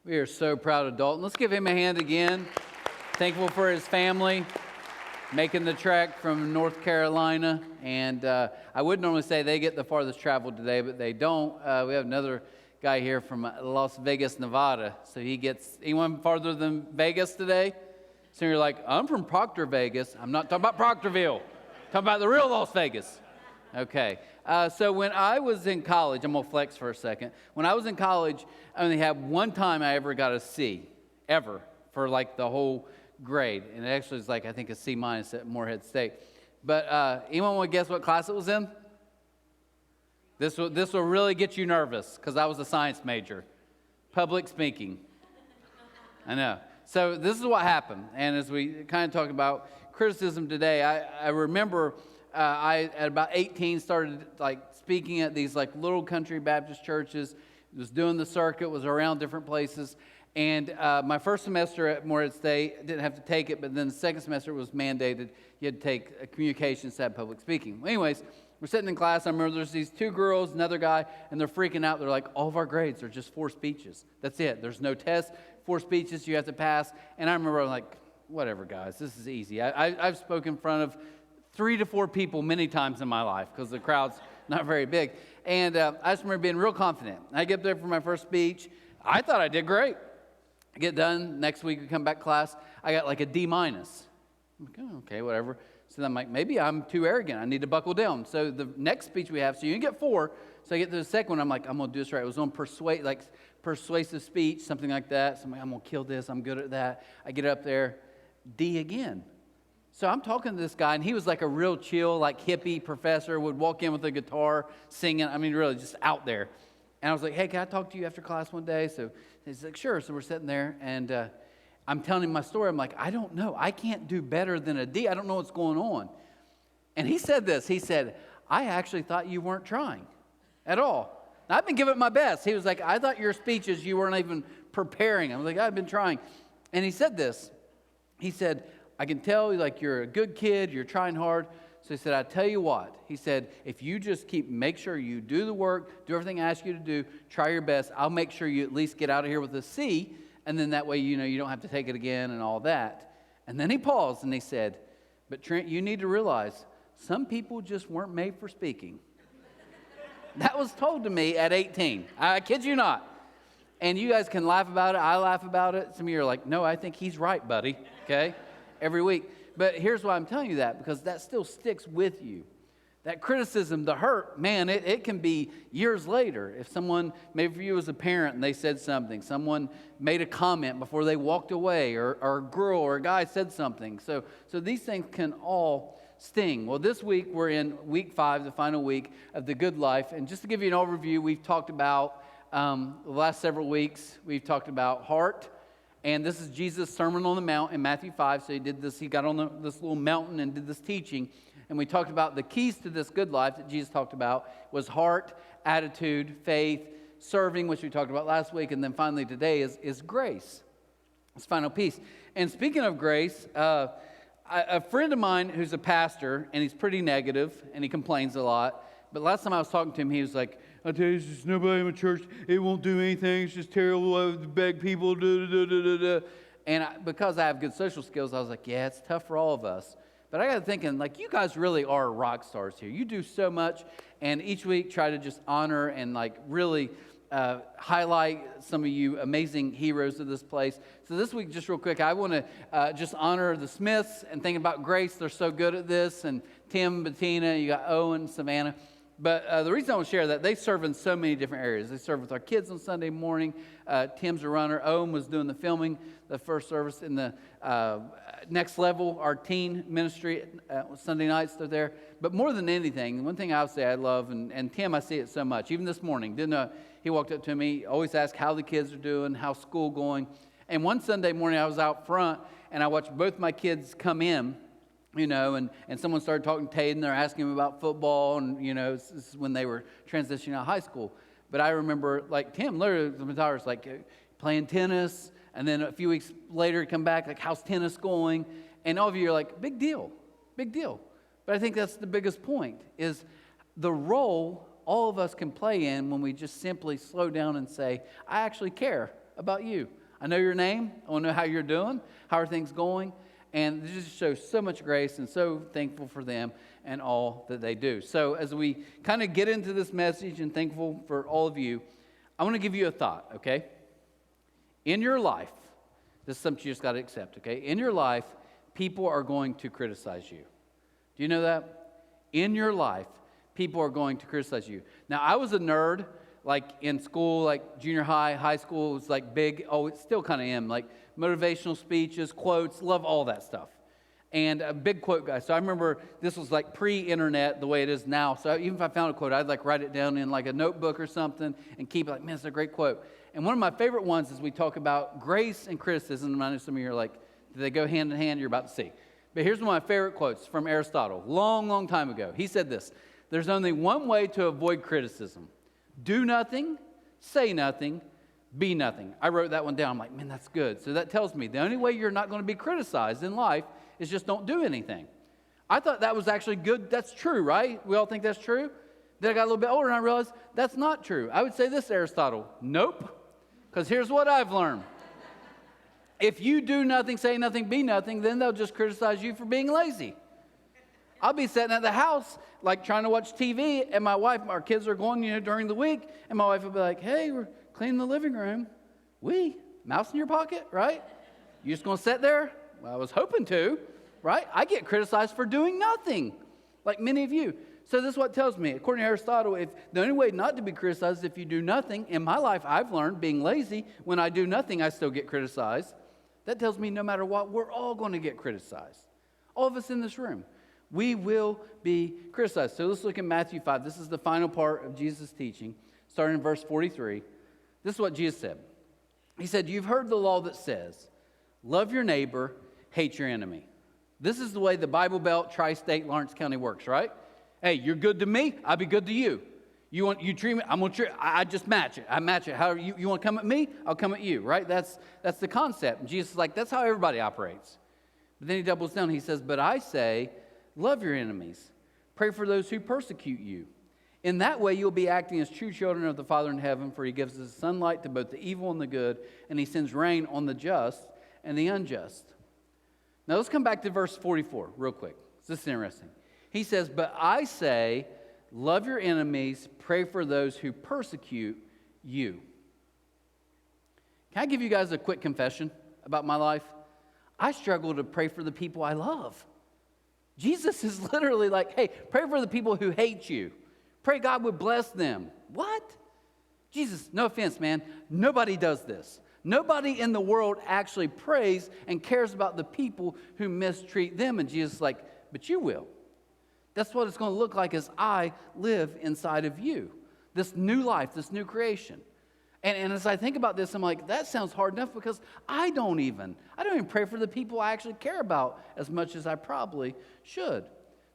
We are so proud of Dalton. Let's give him a hand again. Thankful for his family making the trek from North Carolina. And I would normally say they get the farthest travel today, but they don't. We have another guy here from Las Vegas, Nevada. So he gets, anyone farther than Vegas today? So you're like, I'm from Proctor, Vegas. I'm not talking about Proctorville. I'm talking about the real Las Vegas. Okay. So when I was in college, I'm going to flex for a second. When I was in college, I only had one time I ever got a C, ever, for like the whole grade. And it actually was like, I think a C minus at Morehead State. But anyone want to guess what class it was in? This will really get you nervous because I was a science major. Public speaking. I know. So this is what happened. And as we kind of talk about criticism today, I remember I, at about 18, started like speaking at these like little country Baptist churches, was doing the circuit, was around different places. And my first semester at Morehead State, didn't have to take it, but then the second semester was mandated. You had to take communications to have public speaking. Well, anyways, we're sitting in class. I remember there's these two girls, another guy, and they're freaking out. They're like, all of our grades are just 4 speeches. That's it. There's no test, 4 speeches you have to pass. And I remember I'm like, whatever, guys, this is easy. I've spoken in front of 3 to 4 people many times in my life because the crowd's not very big. And I just remember being real confident. I get up there for my first speech. I thought I did great. I get done. Next week, we come back to class. I got like a D minus. I'm like, oh, okay, whatever. So then I'm like, maybe I'm too arrogant. I need to buckle down. So the next speech we have, so you get 4. So I get to the second one. I'm like, I'm going to do this right. It was on persuasive speech, something like that. So I'm like, I'm going to kill this. I'm good at that. I get up there, D again. So I'm talking to this guy, and he was like a real chill, like hippie professor, would walk in with a guitar, singing. I mean, really just out there. And I was like, hey, can I talk to you after class one day? So he's like, sure. So we're sitting there, and I'm telling him my story. I'm like, I don't know. I can't do better than a D. I don't know what's going on. And he said this. He said, I actually thought you weren't trying at all. Now, I've been giving it my best. He was like, I thought your speeches, you weren't even preparing. I was like, I've been trying. And he said this. He said, I can tell like you're a good kid, you're trying hard. So he said, I tell you what. He said, if you just make sure you do the work, do everything I ask you to do, try your best, I'll make sure you at least get out of here with a C, and then that way, you don't have to take it again and all that. And then he paused and he said, but Trent, you need to realize some people just weren't made for speaking. That was told to me at 18. I kid you not. And you guys can laugh about it. I laugh about it. Some of you are like, no, I think he's right, buddy. Okay? Every week. But here's why I'm telling you that, because that still sticks with you. That criticism, the hurt, man, it can be years later. If someone, maybe for you as a parent, and they said something, someone made a comment before they walked away, or a girl or a guy said something. So these things can all sting. Well, this week we're in week 5, the final week of the good life. And just to give you an overview, we've talked about, the last several weeks, we've talked about heart. And this is Jesus' Sermon on the Mount in Matthew 5. So he did this, he got on this little mountain and did this teaching. And we talked about the keys to this good life that Jesus talked about was heart, attitude, faith, serving, which we talked about last week. And then finally today is grace. This final piece. And speaking of grace, a friend of mine who's a pastor, and he's pretty negative, and he complains a lot. But last time I was talking to him, he was like, I tell you, there's just nobody in my church. It won't do anything. It's just terrible. I have to beg people. And because I have good social skills, I was like, yeah, it's tough for all of us. But I got thinking, like, you guys really are rock stars here. You do so much, and each week try to just honor and, like, really highlight some of you amazing heroes of this place. So this week, just real quick, I want to just honor the Smiths and think about grace. They're so good at this. And Tim, Bettina, you got Owen, Savannah. But the reason I want to share that, they serve in so many different areas. They serve with our kids on Sunday morning. Tim's a runner. Owen was doing the filming, the first service in the Next Level, our teen ministry. Sunday nights, they're there. But more than anything, one thing I would say I love, and Tim, I see it so much. Even this morning, he walked up to me, always asked how the kids are doing, how's school going. And one Sunday morning, I was out front, and I watched both my kids come in. And someone started talking to Tate, and they're asking him about football, and, this is when they were transitioning out of high school. But I remember, like, Tim, literally, the was like, playing tennis, and then a few weeks later, come back, like, how's tennis going? And all of you are like, big deal. But I think that's the biggest point, is the role all of us can play in when we just simply slow down and say, I actually care about you. I know your name. I want to know how you're doing. How are things going? And it just shows so much grace, and so thankful for them and all that they do. So as we kind of get into this message and thankful for all of you, I want to give you a thought, okay? In your life, this is something you just got to accept, okay? In your life, people are going to criticize you. Do you know that? In your life, people are going to criticize you. Now, I was a nerd, like in school, like junior high, high school, it was like big, it still kind of am, like motivational speeches, quotes, love all that stuff. And a big quote guy. So I remember this was like pre-internet the way it is now. So even if I found a quote, I'd like write it down in like a notebook or something and keep it like, man, it's a great quote. And one of my favorite ones is we talk about grace and criticism. And I know some of you are like, do they go hand in hand? You're about to see. But here's one of my favorite quotes from Aristotle, long time ago. He said this: there's only one way to avoid criticism. Do nothing, say nothing, be nothing. I wrote that one down. I'm like, man, that's good. So that tells me the only way you're not going to be criticized in life is just don't do anything. I thought that was actually good. That's true, right? We all think that's true. Then I got a little bit older and I realized that's not true. I would say this, Aristotle: nope. Because here's what I've learned. If you do nothing, say nothing, be nothing, then they'll just criticize you for being lazy. I'll be sitting at the house, like trying to watch TV, and my wife, our kids are going, during the week, and my wife will be like, hey, we're cleaning the living room. Mouse in your pocket, right? You just going to sit there? Well, I was hoping to, right? I get criticized for doing nothing, like many of you. So this is what it tells me. According to Aristotle, if the only way not to be criticized is if you do nothing. In my life, I've learned being lazy. When I do nothing, I still get criticized. That tells me no matter what, we're all going to get criticized. All of us in this room. We will be criticized. So let's look at Matthew 5. This is the final part of Jesus' teaching, starting in verse 43. This is what Jesus said. He said, you've heard the law that says, love your neighbor, hate your enemy. This is the way the Bible Belt, Tri-State, Lawrence County works, right? Hey, you're good to me, I'll be good to you. You treat me, I'm going to treat, I just match it. I match it. How you want to come at me? I'll come at you, right? That's the concept. And Jesus is like, that's how everybody operates. But then he doubles down. He says, but I say, love your enemies. Pray for those who persecute you. In that way, you'll be acting as true children of the Father in heaven, for he gives his sunlight to both the evil and the good, and he sends rain on the just and the unjust. Now, let's come back to verse 44 real quick. This is interesting. He says, but I say, love your enemies, pray for those who persecute you. Can I give you guys a quick confession about my life? I struggle to pray for the people I love. Jesus is literally like, hey, pray for the people who hate you. Pray God would bless them. What? Jesus, no offense, man. Nobody does this. Nobody in the world actually prays and cares about the people who mistreat them. And Jesus is like, but you will. That's what it's going to look like as I live inside of you. This new life, this new creation. And as I think about this, I'm like, that sounds hard enough because I don't even pray for the people I actually care about as much as I probably should.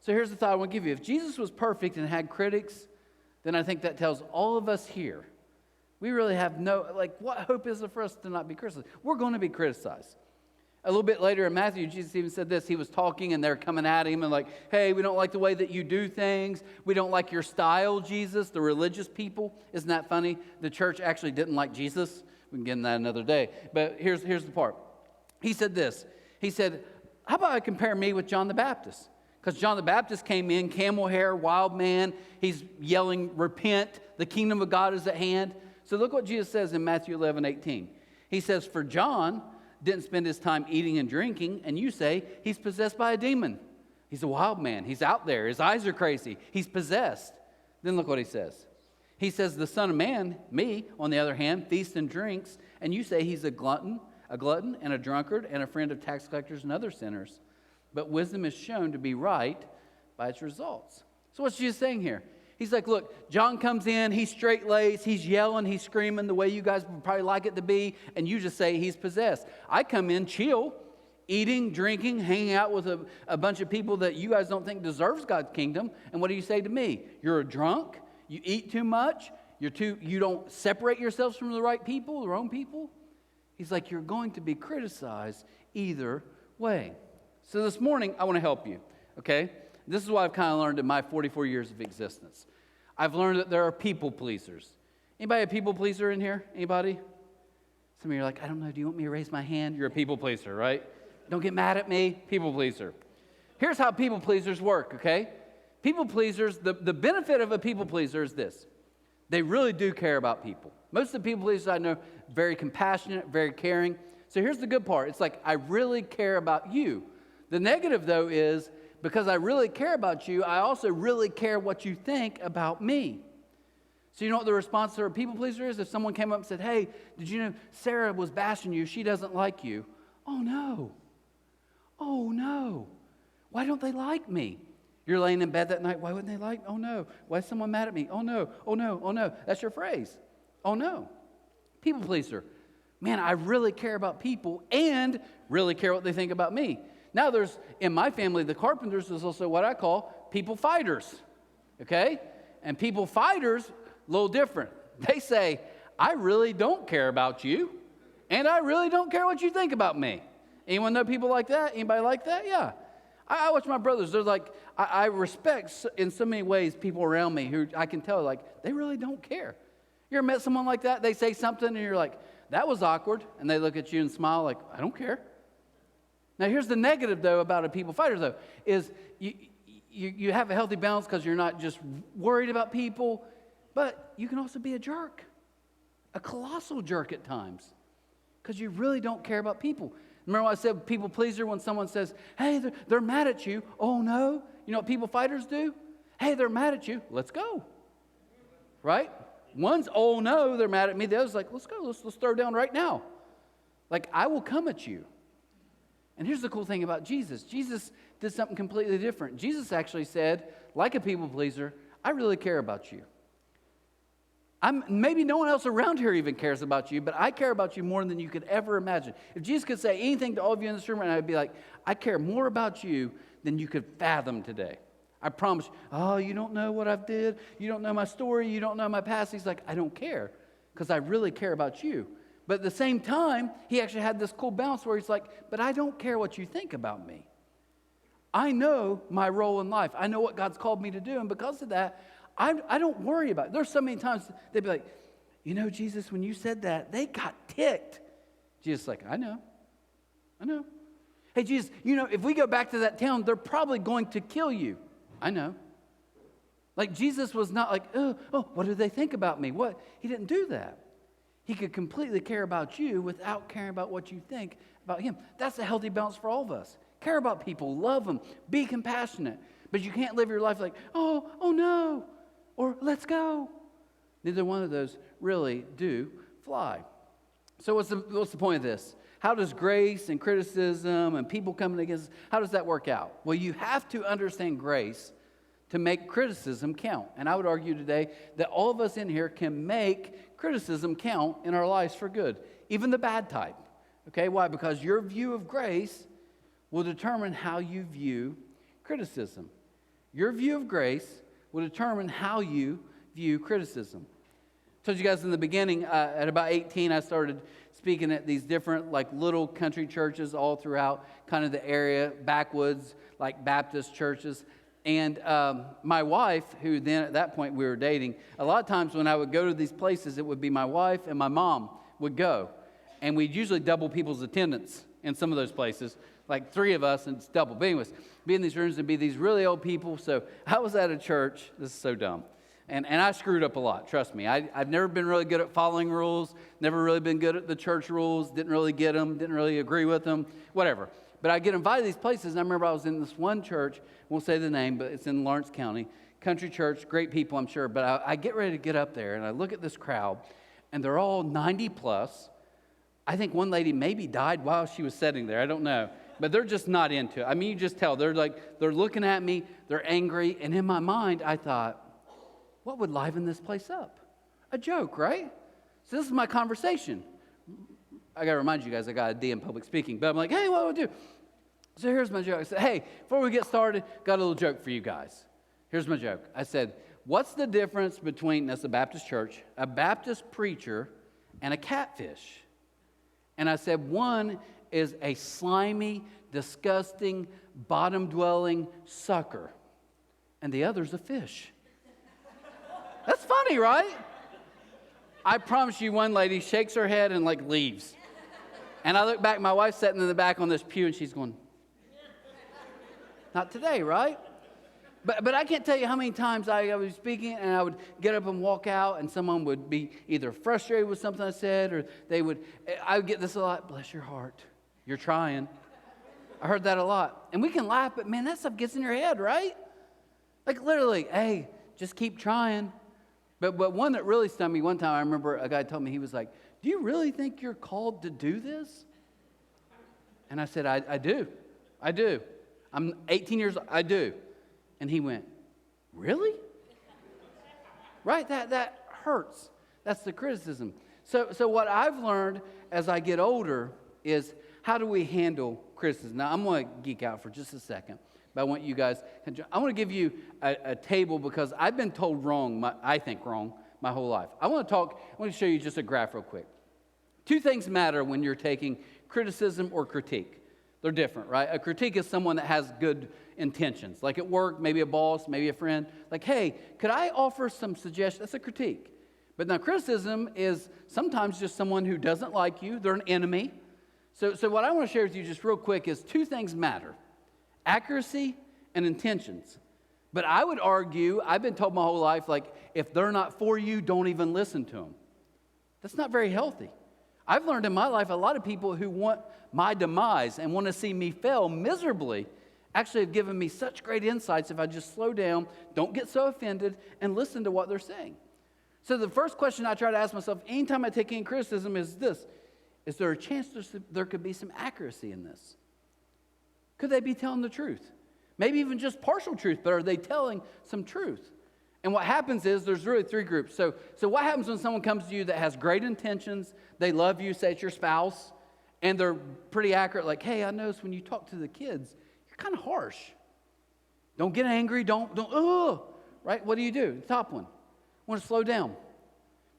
So here's the thought I want to give you. If Jesus was perfect and had critics, then I think that tells all of us here, we really have what hope is there for us to not be criticized? We're going to be criticized. A little bit later in Matthew, Jesus even said this. He was talking and they're coming at him and like, hey, we don't like the way that you do things. We don't like your style, Jesus, the religious people. Isn't that funny? The church actually didn't like Jesus. We can get into that another day. But here's the part. He said this. He said, how about I compare me with John the Baptist? Because John the Baptist came in, camel hair, wild man. He's yelling, repent, the kingdom of God is at hand. So look what Jesus says in Matthew 11:18. He says, for John didn't spend his time eating and drinking, and you say he's possessed by a demon. He's a wild man. He's out there. His eyes are crazy. He's possessed. Then look what he says. He says, the Son of Man, me, on the other hand, feasts and drinks, and you say he's a glutton and a drunkard and a friend of tax collectors and other sinners. But wisdom is shown to be right by its results. So what's Jesus saying here? He's like, look, John comes in, he's straight-laced, he's yelling, he's screaming the way you guys would probably like it to be, and you just say he's possessed. I come in chill, eating, drinking, hanging out with a bunch of people that you guys don't think deserves God's kingdom, and what do you say to me? You're a drunk, you eat too much, you don't separate yourselves from the right people, the wrong people. He's like, you're going to be criticized either way. So this morning, I want to help you, okay? This is what I've kind of learned in my 44 years of existence. I've learned that there are people pleasers. Anybody a people pleaser in here? Anybody? Some of you are like, I don't know, do you want me to raise my hand? You're a people pleaser, right? Don't get mad at me, people pleaser. Here's how people pleasers work, okay? People pleasers, the benefit of a people pleaser is this. They really do care about people. Most of the people pleasers I know, very compassionate, very caring. So here's the good part. It's like, I really care about you. The negative, though, is because I really care about you, I also really care what you think about me. So you know what the response to a people pleaser is? If someone came up and said, hey, did you know Sarah was bashing you? She doesn't like you. Oh, no. Oh, no. Why don't they like me? You're laying in bed that night. Why wouldn't they like me? Oh, no. Why is someone mad at me? Oh, no. Oh, no. Oh, no. That's your phrase. Oh, no. People pleaser. Man, I really care about people and really care what they think about me. Now there's, in my family, the Carpenters is also what I call people fighters. Okay? And people fighters, a little different. They say, I really don't care about you, and I really don't care what you think about me. Anyone know people like that? Anybody like that? Yeah. I watch my brothers. They're like, I respect in so many ways people around me who I can tell, like, they really don't care. You ever met someone like that? They say something, and you're like, that was awkward. And they look at you and smile like, I don't care. Now, here's the negative, though, about a people fighter, though, is you have a healthy balance because you're not just worried about people, but you can also be a jerk, a colossal jerk at times, because you really don't care about people. Remember when I said people pleaser when someone says, hey, they're mad at you. Oh, no. You know what people fighters do? Hey, they're mad at you. Let's go. Right? One's, oh, no, they're mad at me. The other's like, let's go. Let's throw down right now. Like, I will come at you. And here's the cool thing about Jesus. Jesus did something completely different. Jesus actually said, like a people pleaser, I really care about you. Maybe no one else around here even cares about you, but I care about you more than you could ever imagine. If Jesus could say anything to all of you in this room, and I'd be like, I care more about you than you could fathom today. I promise you. Oh, you don't know what I've did. You don't know my story. You don't know my past. He's like, I don't care because I really care about you. But at the same time, he actually had this cool balance where he's like, but I don't care what you think about me. I know my role in life. I know what God's called me to do, and because of that, I don't worry about it. There's so many times they'd be like, you know, Jesus, when you said that, they got ticked. Jesus is like, I know. Hey, Jesus, you know, if we go back to that town, they're probably going to kill you. I know. Like, Jesus was not like, oh, what do they think about me? What? He didn't do that. He could completely care about you without caring about what you think about him. That's a healthy balance for all of us. Care about people, love them, be compassionate. But you can't live your life like, oh no, or let's go. Neither one of those really do fly. So what's the point of this? How does grace and criticism and people coming against us, how does that work out? Well, you have to understand grace to make criticism count. And I would argue today that all of us in here can make criticism count in our lives for good, even the bad type. Okay, why? Because your view of grace will determine how you view criticism. Your view of grace will determine how you view criticism. I told you guys in the beginning, at about 18, I started speaking at these different like little country churches all throughout kind of the area, backwoods, like Baptist churches. And my wife, who then at that point we were dating, a lot of times when I would go to these places, it would be my wife and my mom would go. And we'd usually double people's attendance in some of those places, like 3 of us, and it's double. But anyways, be in these rooms and be these really old people. So I was at a church. This is so dumb. And I screwed up a lot, trust me. I've never been really good at following rules, never really been good at the church rules, didn't really get them, didn't really agree with them, whatever. But I get invited to these places, and I remember I was in this one church, won't say the name, but it's in Lawrence County, country church, great people, I'm sure. But I get ready to get up there, and I look at this crowd, and they're all 90 plus. I think one lady maybe died while she was sitting there, I don't know. But they're just not into it. I mean, you just tell. They're looking at me, they're angry, and in my mind, I thought, what would liven this place up? A joke, right? So this is my conversation. I got to remind you guys, I got a D in public speaking. But I'm like, hey, what do I do? So here's my joke. I said, hey, before we get started, got a little joke for you guys. Here's my joke. I said, what's the difference between, that's a Baptist church, a Baptist preacher, and a catfish? And I said, one is a slimy, disgusting, bottom-dwelling sucker, and the other's a fish. That's funny, right? I promise you, one lady shakes her head and like leaves. And I look back, my wife's sitting in the back on this pew, and she's going, not today, right? But I can't tell you how many times I was speaking, and I would get up and walk out, and someone would be either frustrated with something I said, or I would get this a lot, bless your heart, you're trying. I heard that a lot. And we can laugh, but man, that stuff gets in your head, right? Like literally, hey, just keep trying. But one that really stunned me one time, I remember a guy told me, he was like, do you really think you're called to do this? And I said, I do. I'm 18 years old, I do. And he went, really? Right, that hurts. That's the criticism. So what I've learned as I get older is, how do we handle criticism? Now, I'm going to geek out for just a second, but I want you guys, I want to give you a table because I've been told wrong, I think wrong, my whole life. I want to show you just a graph real quick. Two things matter when you're taking criticism or critique. They're different, right? A critique is someone that has good intentions, like at work, maybe a boss, maybe a friend. Like, hey, could I offer some suggestions? That's a critique. But now criticism is sometimes just someone who doesn't like you. They're an enemy. So what I want to share with you just real quick is two things matter: accuracy and intentions. But I would argue, I've been told my whole life, like, if they're not for you, don't even listen to them. That's not very healthy. I've learned in my life a lot of people who want my demise and want to see me fail miserably actually have given me such great insights if I just slow down, don't get so offended, and listen to what they're saying. So the first question I try to ask myself anytime I take any criticism is this: is there a chance there could be some accuracy in this? Could they be telling the truth? Maybe even just partial truth, but are they telling some truth? And what happens is there's really three groups. So what happens when someone comes to you that has great intentions, they love you, say it's your spouse, and they're pretty accurate, like, hey, I noticed when you talk to the kids, you're kind of harsh. Don't get angry, right? What do? The top one. Want to slow down.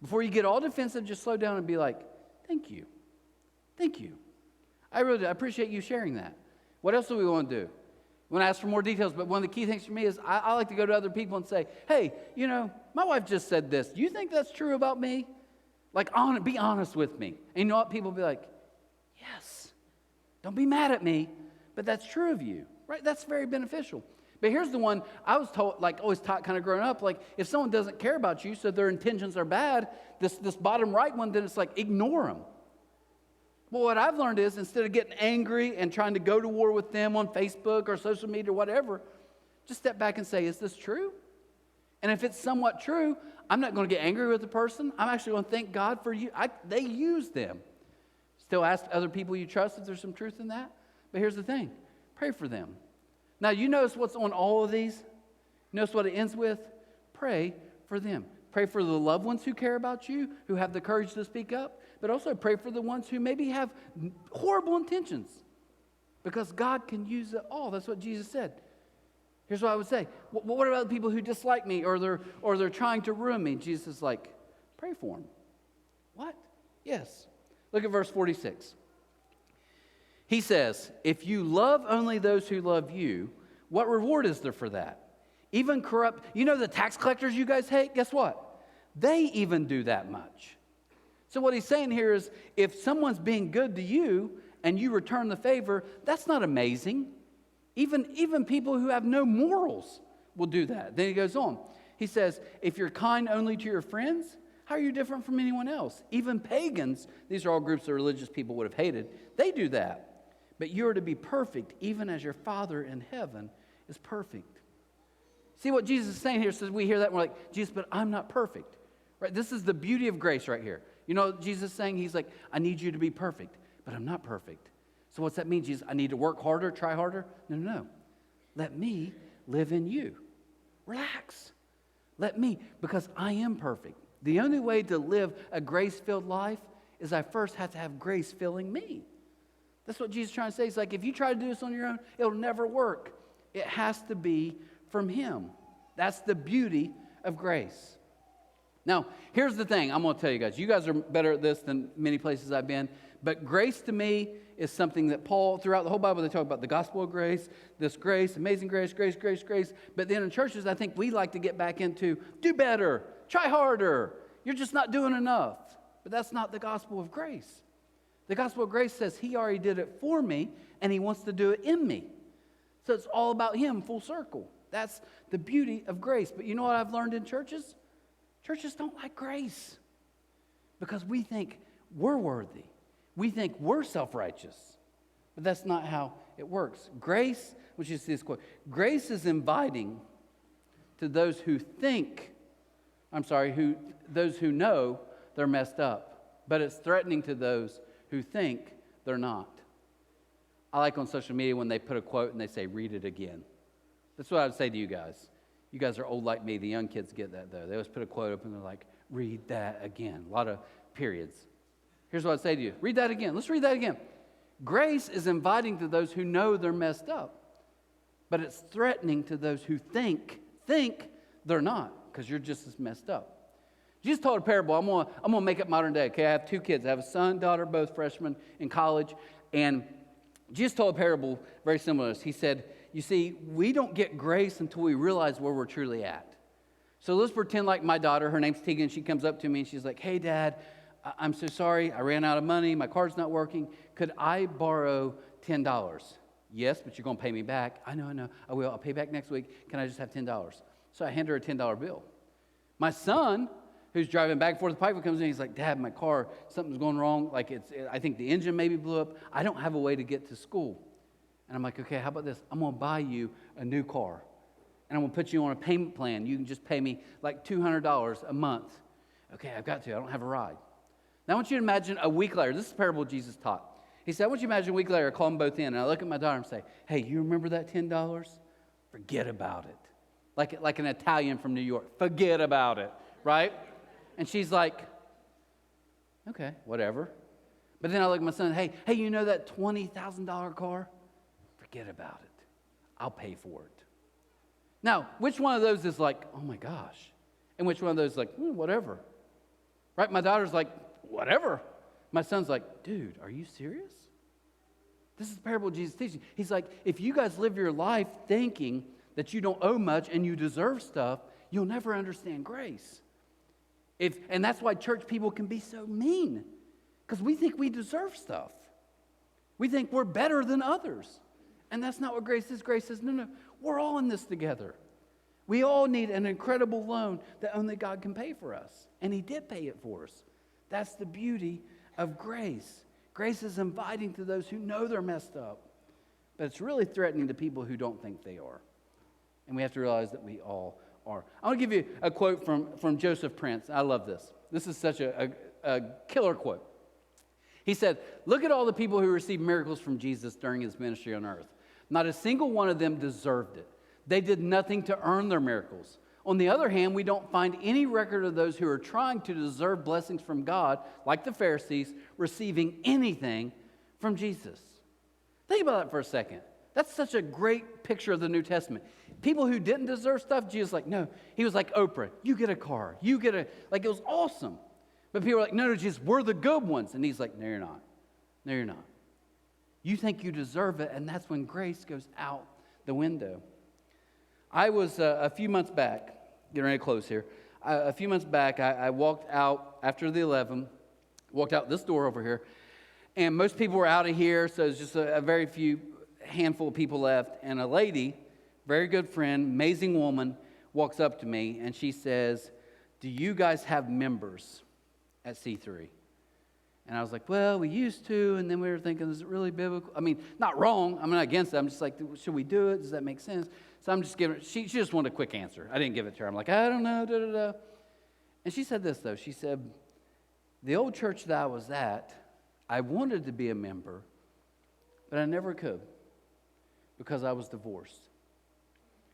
Before you get all defensive, just slow down and be like, thank you. Thank you. I appreciate you sharing that. What else do we want to do? We want to ask for more details, but one of the key things for me is I like to go to other people and say, hey, my wife just said this. Do you think that's true about me? Like, be honest with me. And you know what? People will be like, yes. Don't be mad at me, but that's true of you, right? That's very beneficial. But here's the one I was told, like always taught kind of growing up, like if someone doesn't care about you, so their intentions are bad, this bottom right one, then it's like, ignore them. Well, what I've learned is instead of getting angry and trying to go to war with them on Facebook or social media or whatever, just step back and say, is this true? And if it's somewhat true, I'm not going to get angry with the person. I'm actually going to thank God for you. They use them. Still ask other people you trust if there's some truth in that. But here's the thing. Pray for them. Now, you notice what's on all of these? Notice what it ends with? Pray for them. Pray for the loved ones who care about you, who have the courage to speak up, but also pray for the ones who maybe have horrible intentions, because God can use it all. That's what Jesus said. Here's what I would say. What about the people who dislike me or they're trying to ruin me? Jesus is like, pray for them. What? Yes. Look at verse 46. He says, if you love only those who love you, what reward is there for that? Even corrupt, the tax collectors you guys hate, guess what? They even do that much. So what he's saying here is, if someone's being good to you and you return the favor, that's not amazing. Even people who have no morals will do that. Then he goes on. He says, if you're kind only to your friends, how are you different from anyone else? Even pagans, these are all groups of religious people would have hated, they do that. But you are to be perfect, even as your Father in heaven is perfect. See what Jesus is saying here? Says we hear that and we're like, Jesus, but I'm not perfect. Right? This is the beauty of grace right here. You know what Jesus is saying? He's like, I need you to be perfect, but I'm not perfect. So what's that mean, Jesus? I need to work harder, try harder? No. Let me live in you. Relax. Let me, because I am perfect. The only way to live a grace-filled life is I first have to have grace filling me. That's what Jesus is trying to say. He's like, if you try to do this on your own, it'll never work. It has to be from Him. That's the beauty of grace. Now, here's the thing I'm going to tell you guys. You guys are better at this than many places I've been. But grace to me is something that Paul, throughout the whole Bible, they talk about the gospel of grace, this grace, amazing grace, grace, grace, grace. But then in churches, I think we like to get back into do better, try harder, You're just not doing enough. But that's not the gospel of grace. The gospel of grace says he already did it for me, and he wants to do it in me. So it's all about him, full circle. That's the beauty of grace. But you know what I've learned in churches? Churches don't like grace because we think we're worthy. We think we're self-righteous. But that's not how it works. Grace, which is this quote, grace is inviting to those who those who know they're messed up. But it's threatening to those who think they're not. I like on social media when they put a quote and they say, read it again. That's what I would say to you guys. You guys are old like me. The young kids get that, though. They always put a quote up and they're like, read that again. A lot of periods. Here's what I'd say to you. Read that again. Let's read that again. Grace is inviting to those who know they're messed up. But it's threatening to those who think they're not, because you're just as messed up. Jesus told a parable. I'm gonna make it modern day. Okay, I have 2 kids. I have a son, daughter, both freshmen in college. And Jesus told a parable very similar to this. He said, you see, we don't get grace until we realize where we're truly at. So let's pretend like my daughter, her name's Tegan, she comes up to me and she's like, hey, Dad, I'm so sorry. I ran out of money. My card's not working. Could I borrow $10? Yes, but you're going to pay me back. I know. I will. I'll pay back next week. Can I just have $10? So I hand her a $10 bill. My son, who's driving back and forth to Pikeville, comes in. He's like, Dad, my car, something's going wrong. I think the engine maybe blew up. I don't have a way to get to school. And I'm like, okay, how about this? I'm going to buy you a new car. And I'm going to put you on a payment plan. You can just pay me like $200 a month. Okay, I've got to. I don't have a ride. Now I want you to imagine a week later. This is the parable Jesus taught. He said, I want you to imagine a week later, I call them both in, and I look at my daughter and say, hey, you remember that $10? Forget about it. Like an Italian from New York. Forget about it, right? And she's like, okay, whatever. But then I look at my son, hey, you know that $20,000 car? Forget about it. I'll pay for it. Now, which one of those is like, oh my gosh? And which one of those is like, whatever? Right? My daughter's like, whatever. My son's like, dude, are you serious? This is the parable Jesus teaching. He's like, if you guys live your life thinking that you don't owe much and you deserve stuff, you'll never understand grace. And that's why church people can be so mean, because we think we deserve stuff. We think we're better than others. And that's not what grace is. Grace says, no, we're all in this together. We all need an incredible loan that only God can pay for us. And he did pay it for us. That's the beauty of grace. Grace is inviting to those who know they're messed up. But it's really threatening to people who don't think they are. And we have to realize that we all are. I want to give you a quote from Joseph Prince. I love this. This is such a killer quote. He said, look at all the people who received miracles from Jesus during his ministry on earth. Not a single one of them deserved it. They did nothing to earn their miracles. On the other hand, we don't find any record of those who are trying to deserve blessings from God, like the Pharisees, receiving anything from Jesus. Think about that for a second. That's such a great picture of the New Testament. People who didn't deserve stuff, Jesus was like, no. He was like Oprah. You get a car. You get it was awesome. But people were like, no, Jesus, we're the good ones. And he's like, no, you're not. No, you're not. You think you deserve it, and that's when grace goes out the window. I was a few months back, getting ready to close here. A few months back, I walked out after the 11, walked out this door over here, and most people were out of here, so it's just a very few handful of people left. And a lady, very good friend, amazing woman, walks up to me, and she says, do you guys have members at C3? And I was like, well, we used to, and then we were thinking, is it really biblical? I mean, not wrong. I'm not against it. I'm just like, should we do it? Does that make sense? So I'm just giving it. She just wanted a quick answer. I didn't give it to her. I'm like, I don't know, And she said this, though. She said, the old church that I was at, I wanted to be a member, but I never could because I was divorced.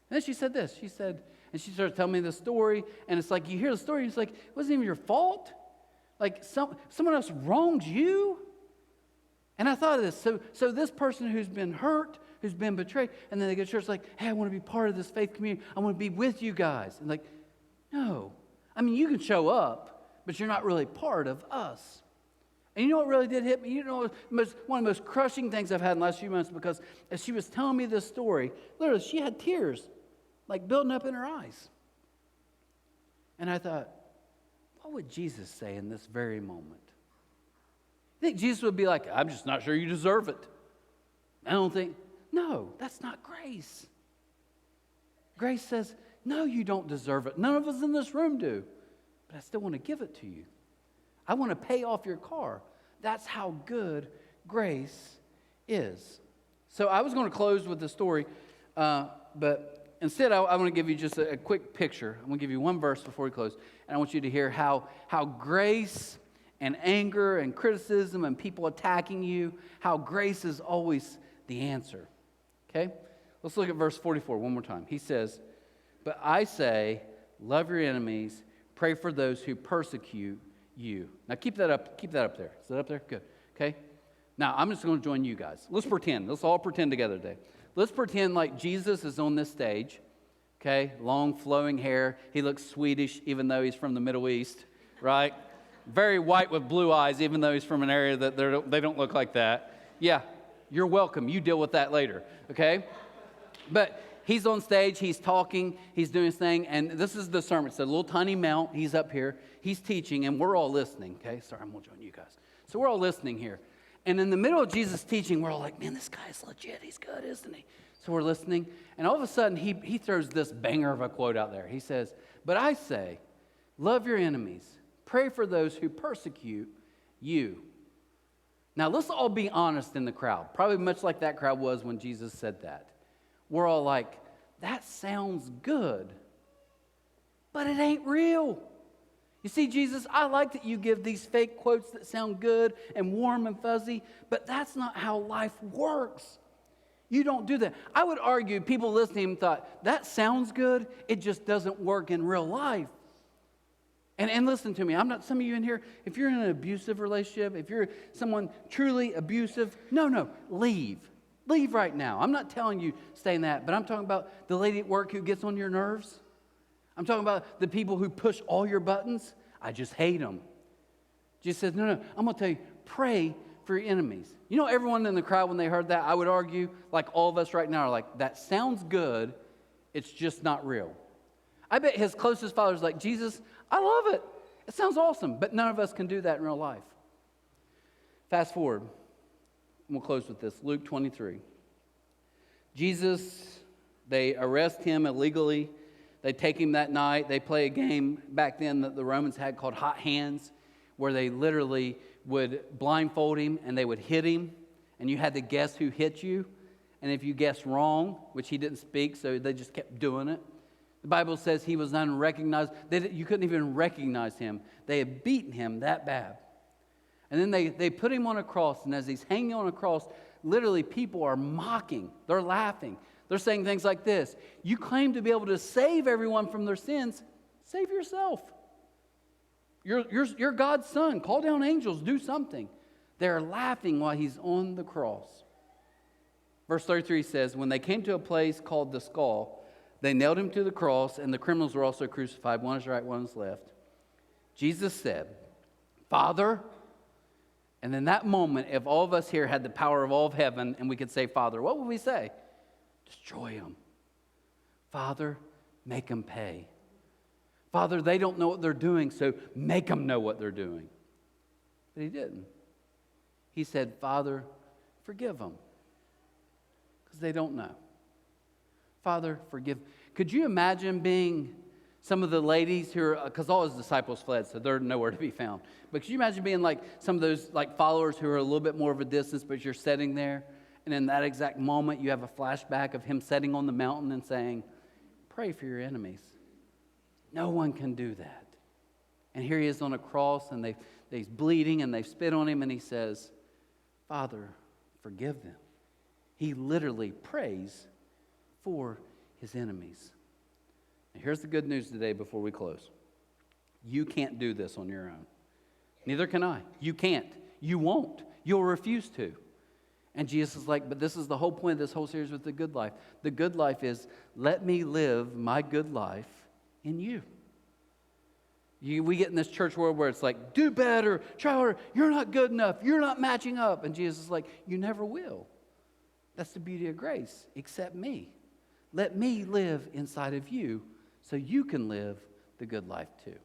And then she said this. She said, and she started telling me the story, and it's like, you hear the story, and it's like, it wasn't even your fault. Like someone else wronged you? And I thought of this. So this person who's been hurt, who's been betrayed, and then they go to church like, hey, I want to be part of this faith community. I want to be with you guys. And like, no. I mean, you can show up, but you're not really part of us. And you know what really did hit me? You know, one of the most crushing things I've had in the last few months, because as she was telling me this story, literally, she had tears like building up in her eyes. And I thought, what would Jesus say in this very moment? You think Jesus would be like, I'm just not sure you deserve it? I don't think. No, that's not grace. Grace says, no, you don't deserve it. None of us in this room do. But I still want to give it to you. I want to pay off your car. That's how good grace is. So I was going to close with the story, but instead I want to give you just a quick picture. I'm going to give you one verse before we close, and I want you to hear how grace and anger and criticism and people attacking you, how grace is always the answer. Okay? Let's look at verse 44 one more time. He says, but I say, love your enemies, pray for those who persecute you. Now keep that up there. Is that up there? Good. Okay? Now I'm just going to join you guys. Let's pretend. Let's all pretend together today. Let's pretend like Jesus is on this stage. Okay? Long flowing hair. He looks Swedish even though he's from the Middle East, right? Very white with blue eyes even though he's from an area that they don't look like that. Yeah, you're welcome. You deal with that later. Okay? But he's on stage, he's talking, he's doing his thing, and this is the sermon. It's a little tiny mount. He's up here, he's teaching, and we're all listening, okay? Sorry, I'm going to join you guys. So we're all listening here. And in the middle of Jesus' teaching, we're all like, man, this guy's legit. He's good, isn't he? So we're listening, and all of a sudden, he throws this banger of a quote out there. He says, but I say, love your enemies. Pray for those who persecute you. Now, let's all be honest in the crowd. Probably much like that crowd was when Jesus said that. We're all like, that sounds good, but it ain't real. You see, Jesus, I like that you give these fake quotes that sound good and warm and fuzzy, but that's not how life works. You don't do that. I would argue people listening thought, that sounds good, it just doesn't work in real life. And listen to me, I'm not, some of you in here, if you're in an abusive relationship, if you're someone truly abusive, no, leave. Leave right now. I'm not telling you stay in that, but I'm talking about the lady at work who gets on your nerves. I'm talking about the people who push all your buttons. I just hate them. Jesus says, no, I'm going to tell you, pray for your enemies. You know, everyone in the crowd, when they heard that, I would argue, like all of us right now are like, that sounds good, it's just not real. I bet his closest followers like, Jesus, I love it. It sounds awesome, but none of us can do that in real life. Fast forward. We'll close with this. Luke 23. Jesus, they arrest him illegally. They take him that night. They play a game back then that the Romans had called Hot Hands, where they literally would blindfold him and they would hit him, and you had to guess who hit you. And if you guessed wrong, which he didn't speak, so they just kept doing it. The Bible says he was unrecognized. You couldn't even recognize him. They had beaten him that bad. And then they put him on a cross, and as he's hanging on a cross, literally people are mocking. They're laughing. They're saying things like this: you claim to be able to save everyone from their sins. Save yourself. You're God's son. Call down angels. Do something. They're laughing while he's on the cross. Verse 33 says, when they came to a place called the Skull, they nailed him to the cross, and the criminals were also crucified. One is right, one is left. Jesus said, Father. And in that moment, if all of us here had the power of all of heaven and we could say, Father, what would we say? Destroy them. Father, make them pay. Father, they don't know what they're doing, so make them know what they're doing. But he didn't. He said, Father, forgive them, because they don't know. Father, forgive. Could you imagine being some of the ladies who are, because all his disciples fled, so they're nowhere to be found. But could you imagine being like some of those like followers who are a little bit more of a distance, but you're sitting there, and in that exact moment you have a flashback of him sitting on the mountain and saying, pray for your enemies. No one can do that. And here he is on a cross, and he's bleeding, and they spit on him, and he says, Father, forgive them. He literally prays for his enemies. And here's the good news today before we close. You can't do this on your own. Neither can I. You can't. You won't. You'll refuse to. And Jesus is like, but this is the whole point of this whole series with the good life. The good life is, let me live my good life in you. We get in this church world where it's like, do better, try harder, you're not good enough, you're not matching up. And Jesus is like, you never will. That's the beauty of grace. Accept me. Let me live inside of you so you can live the good life too.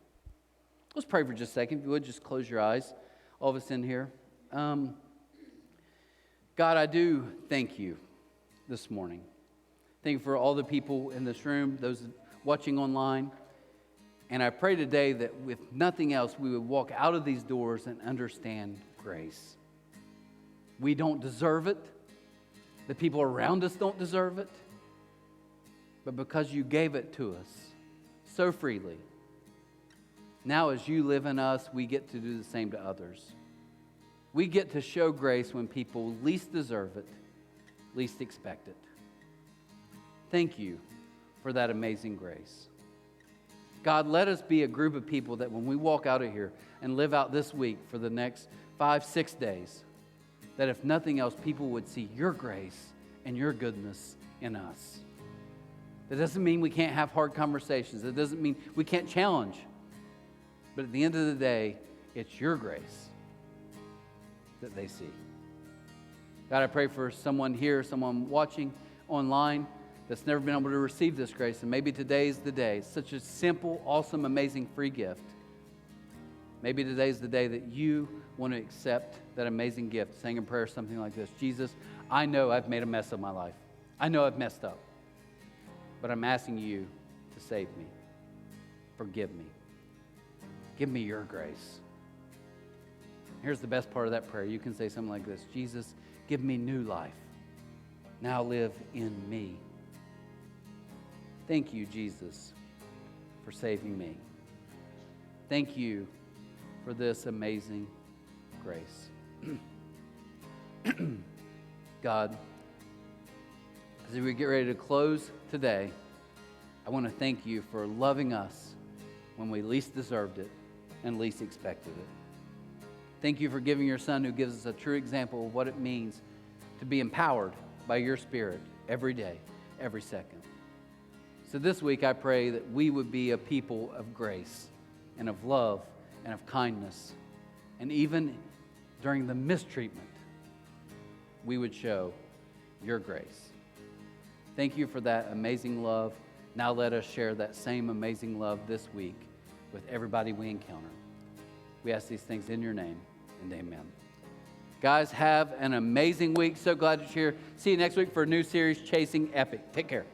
Let's pray for just a second. If you would, just close your eyes, all of us in here. God, I do thank you this morning. Thank you for all the people in this room, those watching online. And I pray today that with nothing else, we would walk out of these doors and understand grace. We don't deserve it. The people around us don't deserve it. But because you gave it to us so freely, now as you live in us, we get to do the same to others. We get to show grace when people least deserve it, least expect it. Thank you for that amazing grace. God, let us be a group of people that when we walk out of here and live out this week for the next 5-6 days, that if nothing else, people would see your grace and your goodness in us. That doesn't mean we can't have hard conversations. That doesn't mean we can't challenge. But at the end of the day, it's your grace that they see. God, I pray for someone here, someone watching online that's never been able to receive this grace, and maybe today's the day. It's such a simple, awesome, amazing free gift. Maybe today's the day that you want to accept that amazing gift, saying in prayer something like this: Jesus, I know I've made a mess of my life. I know I've messed up. But I'm asking you to save me. Forgive me. Give me your grace. Here's the best part of that prayer. You can say something like this: Jesus, give me new life. Now live in me. Thank you, Jesus, for saving me. Thank you for this amazing grace. God, as we get ready to close today, I want to thank you for loving us when we least deserved it and least expected it. Thank you for giving your Son, who gives us a true example of what it means to be empowered by your Spirit every day, every second. So this week I pray that we would be a people of grace and of love and of kindness. And even during the mistreatment, we would show your grace. Thank you for that amazing love. Now let us share that same amazing love this week with everybody we encounter. We ask these things in your name, and amen. Guys, have an amazing week. So glad you're here. See you next week for a new series, Chasing Epic. Take care.